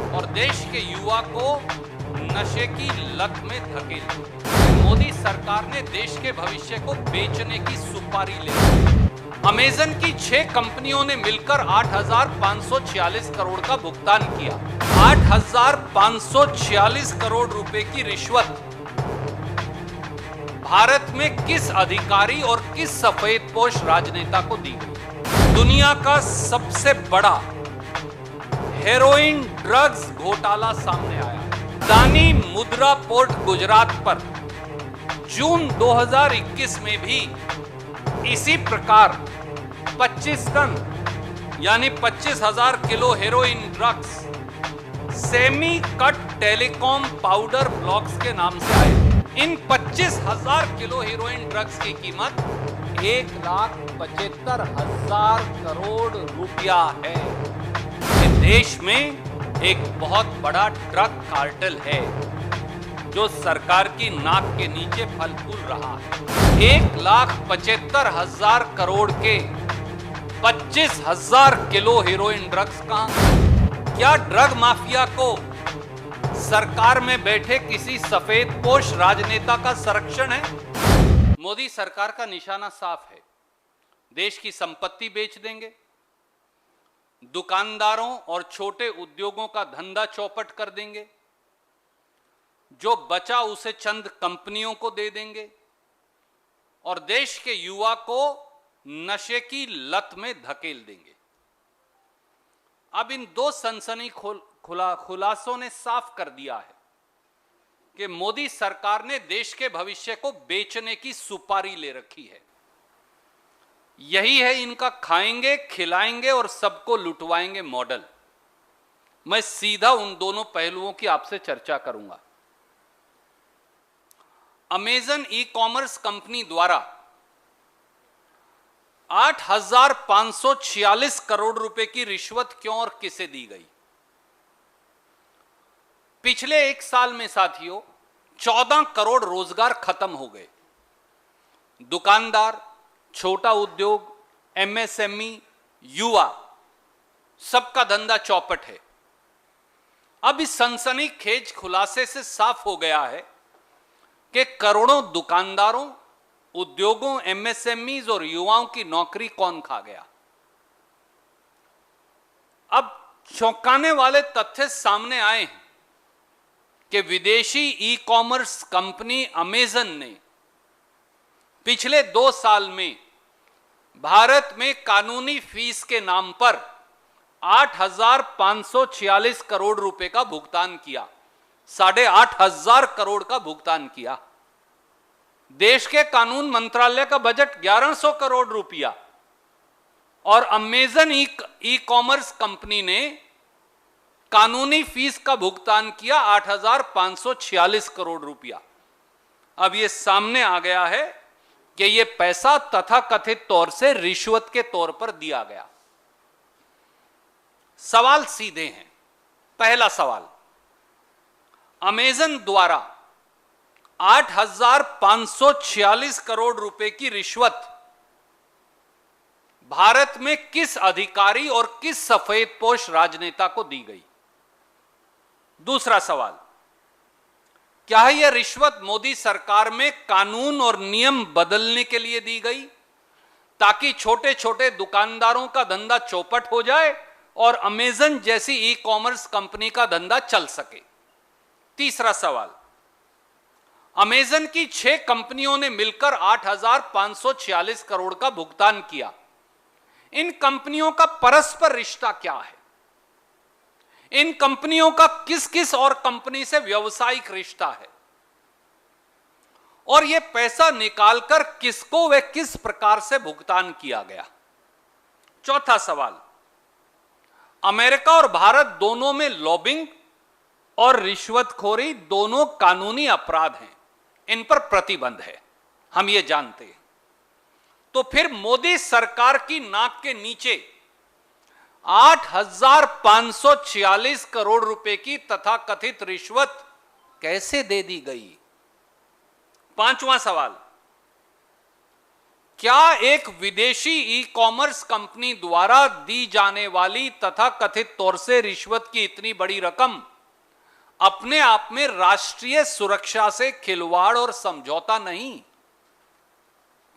और देश के युवा को नशे की लत में धकेल दिया। मोदी सरकार ने देश के भविष्य को बेचने की सुपारी ले ली। अमेजन की 6 कंपनियों ने मिलकर 8,546 करोड़ का भुगतान किया। 8,546 करोड़ रुपए की रिश्वत भारत में किस अधिकारी और किस सफेदपोश राजनेता को दी गई? दुनिया का सबसे बड़ा हेरोइन ड्रग्स घोटाला सामने आया। अदानी मुद्रा पोर्ट गुजरात पर जून 2021 में भी इसी प्रकार 25 टन यानी 25,000 kilo heroin drugs semi cut telecom powder blocks के नाम से आए। इन 25,000 किलो हेरोइन ड्रग्स की कीमत 1,75,000 करोड़ रुपया है। देश में एक बहुत बड़ा ड्रग कार्टेल है जो सरकार की नाक के नीचे फल फूल रहा है। 1,75,000 करोड़ के 25,000 किलो हेरोइन ड्रग्स कहां? क्या ड्रग माफिया को सरकार में बैठे किसी सफेदपोश राजनेता का संरक्षण है? मोदी सरकार का निशाना साफ है। देश की संपत्ति बेच देंगे, दुकानदारों और छोटे उद्योगों का धंधा चौपट कर देंगे, जो बचा उसे चंद कंपनियों को दे देंगे और देश के युवा को नशे की लत में धकेल देंगे। अब इन दो सनसनी खुलासों ने साफ कर दिया है कि मोदी सरकार ने देश के भविष्य को बेचने की सुपारी ले रखी है। यही है इनका खाएंगे, खिलाएंगे और सबको लुटवाएंगे मॉडल। मैं सीधा उन दोनों पहलुओं की आपसे चर्चा करूंगा। अमेजन ई कॉमर्स कंपनी द्वारा 8,546 करोड़ रुपए की रिश्वत क्यों और किसे दी गई? पिछले 1 साल में साथियों 14 करोड़ रोजगार खत्म हो गए। दुकानदार, छोटा उद्योग, एमएसएमई, युवा सबका धंधा चौपट है। अब इस सनसनीखेज खुलासे से साफ हो गया है कि करोड़ों दुकानदारों, उद्योगों, एमएसएमईज और युवाओं की नौकरी कौन खा गया। अब चौंकाने वाले तथ्य सामने आए हैं कि विदेशी ई कॉमर्स कंपनी अमेजन ने पिछले 2 साल में भारत में कानूनी फीस के नाम पर 8,546 करोड़ रुपए का भुगतान किया। 8,500 करोड़ का भुगतान किया। देश के कानून मंत्रालय का बजट 1,100 करोड़ रुपया और अमेजन ई कॉमर्स कंपनी ने कानूनी फीस का भुगतान किया 8,546 करोड़ रुपया। अब यह सामने आ गया है कि यह पैसा तथाकथित तौर से रिश्वत के तौर पर दिया गया। सवाल सीधे हैं। पहला सवाल, अमेजन द्वारा 8,546 करोड़ रुपए की रिश्वत भारत में किस अधिकारी और किस सफेदपोश राजनेता को दी गई? दूसरा सवाल, क्या यह रिश्वत मोदी सरकार में कानून और नियम बदलने के लिए दी गई ताकि छोटे छोटे दुकानदारों का धंधा चौपट हो जाए और अमेजन जैसी ई कॉमर्स कंपनी का धंधा चल सके? तीसरा सवाल, अमेजन की 6 कंपनियों ने मिलकर 8,546 करोड़ का भुगतान किया। इन कंपनियों का परस्पर रिश्ता क्या है? इन कंपनियों का किस किस और कंपनी से व्यावसायिक रिश्ता है और यह पैसा निकालकर किसको व किस प्रकार से भुगतान किया गया? चौथा सवाल, अमेरिका और भारत दोनों में लॉबिंग और रिश्वतखोरी दोनों कानूनी अपराध हैं, इन पर प्रतिबंध है, हम ये जानते हैं। तो फिर मोदी सरकार की नाक के नीचे 8,546 करोड़ रुपए की तथाकथित रिश्वत कैसे दे दी गई? पांचवां सवाल, क्या एक विदेशी ई कॉमर्स कंपनी द्वारा दी जाने वाली तथा कथित तौर से रिश्वत की इतनी बड़ी रकम अपने आप में राष्ट्रीय सुरक्षा से खिलवाड़ और समझौता नहीं?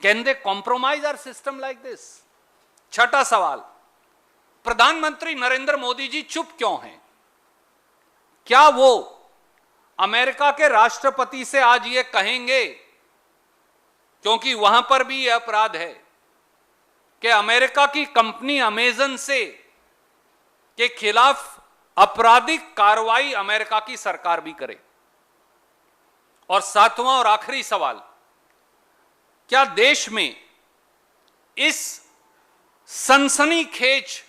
Can they compromise our system like this? छठा सवाल, प्रधानमंत्री नरेंद्र मोदी जी चुप क्यों हैं? क्या वो अमेरिका के राष्ट्रपति से आज ये कहेंगे, क्योंकि वहां पर भी यह अपराध है कि अमेरिका की कंपनी अमेजन से के खिलाफ आपराधिक कार्रवाई अमेरिका की सरकार भी करे? और सातवां और आखिरी सवाल, क्या देश में इस सनसनीखेज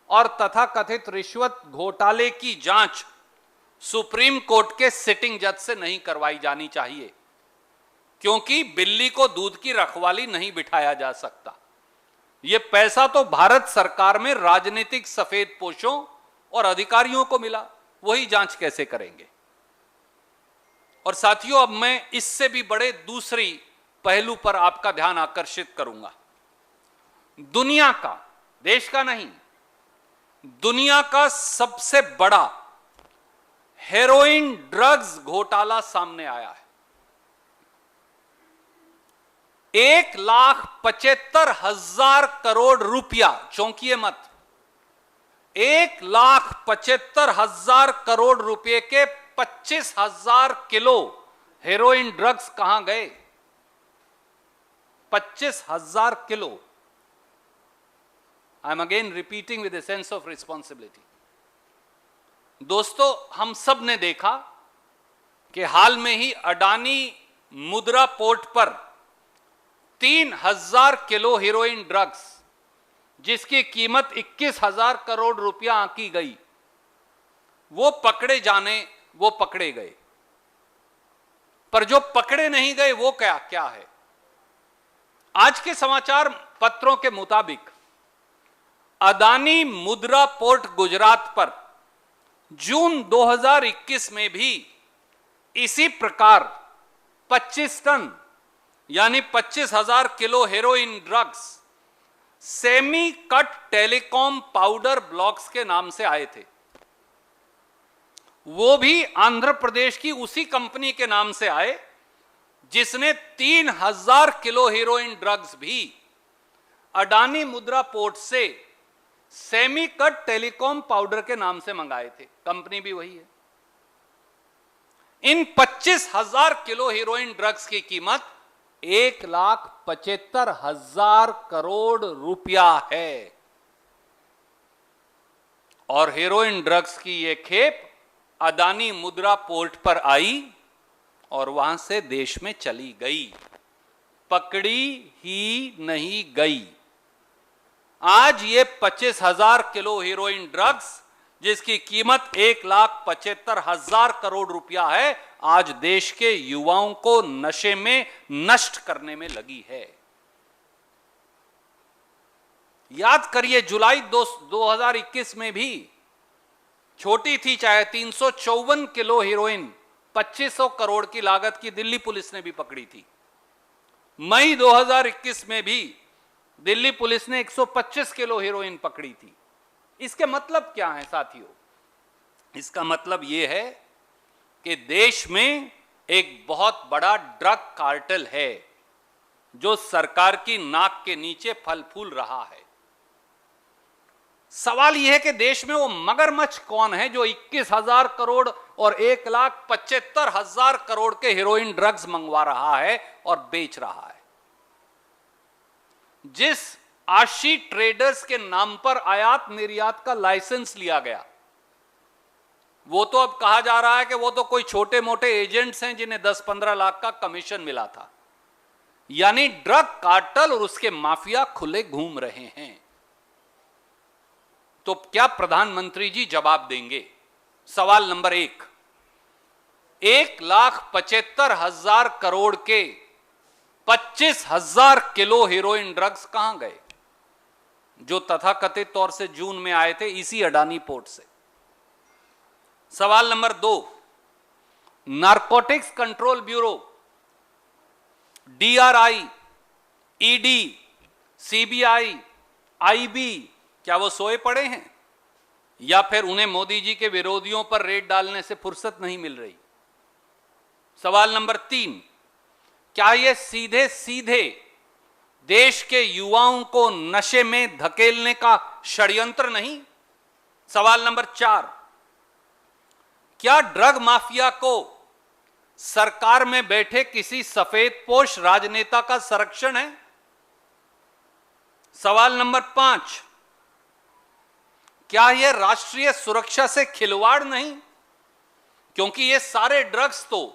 और तथाकथित रिश्वत घोटाले की जांच सुप्रीम कोर्ट के सिटिंग जज से नहीं करवाई जानी चाहिए? क्योंकि बिल्ली को दूध की रखवाली नहीं बिठाया जा सकता। यह पैसा तो भारत सरकार में राजनीतिक सफेदपोशों और अधिकारियों को मिला, वही जांच कैसे करेंगे? और साथियों, अब मैं इससे भी बड़े दूसरी पहलू पर आपका ध्यान आकर्षित करूंगा। दुनिया का, देश का नहीं, दुनिया का सबसे बड़ा हेरोइन ड्रग्स घोटाला सामने आया है। 1,75,000 करोड़ रुपया, चौंकिए मत, 1,75,000 करोड़ रुपए के 25,000 किलो हेरोइन ड्रग्स कहां गए? 25,000 kilo. I am again repeating with a sense of responsibility. दोस्तों, हम सब ने देखा कि हाल में ही अडानी मुद्रा पोर्ट पर 3,000 किलो हेरोइन ड्रग्स, जिसकी कीमत 21,000 करोड़ रुपया आंकी गई, वो पकड़े गए। पर जो पकड़े नहीं गए वो क्या है? आज के समाचार पत्रों के मुताबिक अदानी मुद्रा पोर्ट गुजरात पर जून 2021 में भी इसी प्रकार 25 टन यानी 25,000 kilo heroin drugs semi cut telecom powder blocks के नाम से आए थे। वो भी आंध्र प्रदेश की उसी कंपनी के नाम से आए जिसने 3,000 किलो हेरोइन ड्रग्स भी अडानी मुद्रा पोर्ट से सेमी कट टेलीकॉम पाउडर के नाम से मंगाए थे। कंपनी भी वही है। इन 25,000 किलो हेरोइन ड्रग्स की कीमत 1,75,000 करोड़ रुपया है। और हेरोइन ड्रग्स की यह खेप अदानी मुद्रा पोर्ट पर आई और वहां से देश में चली गई, पकड़ी ही नहीं गई। आज ये 25,000 किलो हेरोइन ड्रग्स, जिसकी कीमत 1,75,000 करोड़ रुपया है, आज देश के युवाओं को नशे में नष्ट करने में लगी है। याद करिए, जुलाई 2021 में भी छोटी थी चाहे 354 किलो हेरोइन 2500 करोड़ की लागत की दिल्ली पुलिस ने भी पकड़ी थी। मई 2021 में भी दिल्ली पुलिस ने 125 किलो हेरोइन पकड़ी थी। इसके मतलब क्या है साथियों? इसका मतलब यह है कि देश में एक बहुत बड़ा ड्रग कार्टेल है जो सरकार की नाक के नीचे फल फूल रहा है। सवाल यह है कि देश में वो मगरमच्छ कौन है जो 21,000 करोड़ और 1,75,000 करोड़ के हेरोइन ड्रग्स मंगवा रहा है और बेच रहा है। जिस आशी ट्रेडर्स के नाम पर आयात निर्यात का लाइसेंस लिया गया, वो तो अब कहा जा रहा है कि वो तो कोई छोटे मोटे एजेंट्स हैं जिन्हें 10-15 लाख का कमीशन मिला था। यानी ड्रग कार्टेल और उसके माफिया खुले घूम रहे हैं। तो क्या प्रधानमंत्री जी जवाब देंगे? सवाल नंबर 1, 1,75,000 करोड़ के 25,000 किलो हेरोइन ड्रग्स कहां गए जो तथाकथित तौर से जून में आए थे इसी अडानी पोर्ट से? सवाल number 2, narcotics control bureau DRI ED, CBI, IB, क्या वो सोए पड़े हैं या फिर उन्हें मोदी जी के विरोधियों पर रेड डालने से फुर्सत नहीं मिल रही? सवाल नंबर 3, क्या ये सीधे सीधे देश के युवाओं को नशे में धकेलने का षड्यंत्र नहीं? सवाल नंबर 4, क्या ड्रग माफिया को सरकार में बैठे किसी सफेदपोश राजनेता का संरक्षण है? सवाल नंबर 5, क्या यह राष्ट्रीय सुरक्षा से खिलवाड़ नहीं, क्योंकि ये सारे ड्रग्स तो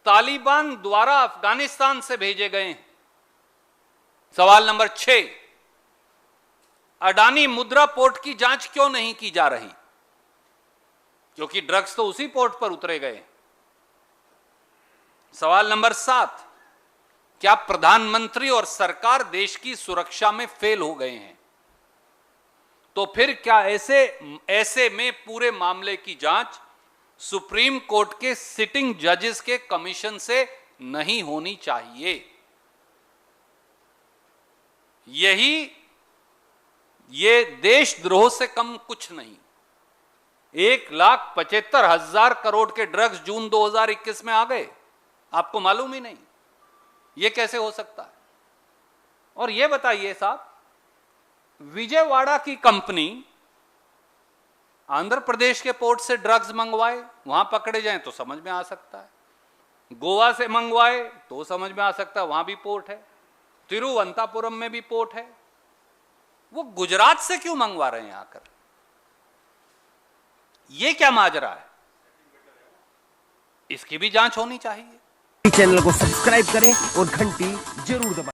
तालिबान द्वारा अफगानिस्तान से भेजे गए हैं? सवाल नंबर 6, अडानी मुद्रा पोर्ट की जांच क्यों नहीं की जा रही, क्योंकि ड्रग्स तो उसी पोर्ट पर उतरे गए। सवाल नंबर 7, क्या प्रधानमंत्री और सरकार देश की सुरक्षा में फेल हो गए हैं? तो फिर क्या ऐसे में पूरे मामले की जांच सुप्रीम कोर्ट के सिटिंग जजेस के कमीशन से नहीं होनी चाहिए? ये देशद्रोह से कम कुछ नहीं। 1,75,000 करोड़ के ड्रग्स जून 2021 में आ गए, आपको मालूम ही नहीं। ये कैसे हो सकता है? और ये बताइए साहब, विजयवाड़ा की कंपनी आंध्र प्रदेश के पोर्ट से ड्रग्स मंगवाए, वहां पकड़े जाएं तो समझ में आ सकता है, गोवा से मंगवाए तो समझ में आ सकता है, वहां भी पोर्ट है, तिरुवनंतपुरम में भी पोर्ट है, वो गुजरात से क्यों मंगवा रहे हैं आकर? ये क्या माजरा है? इसकी भी जांच होनी चाहिए। चैनल को सब्सक्राइब करें और घंटी जरूर दबाएं।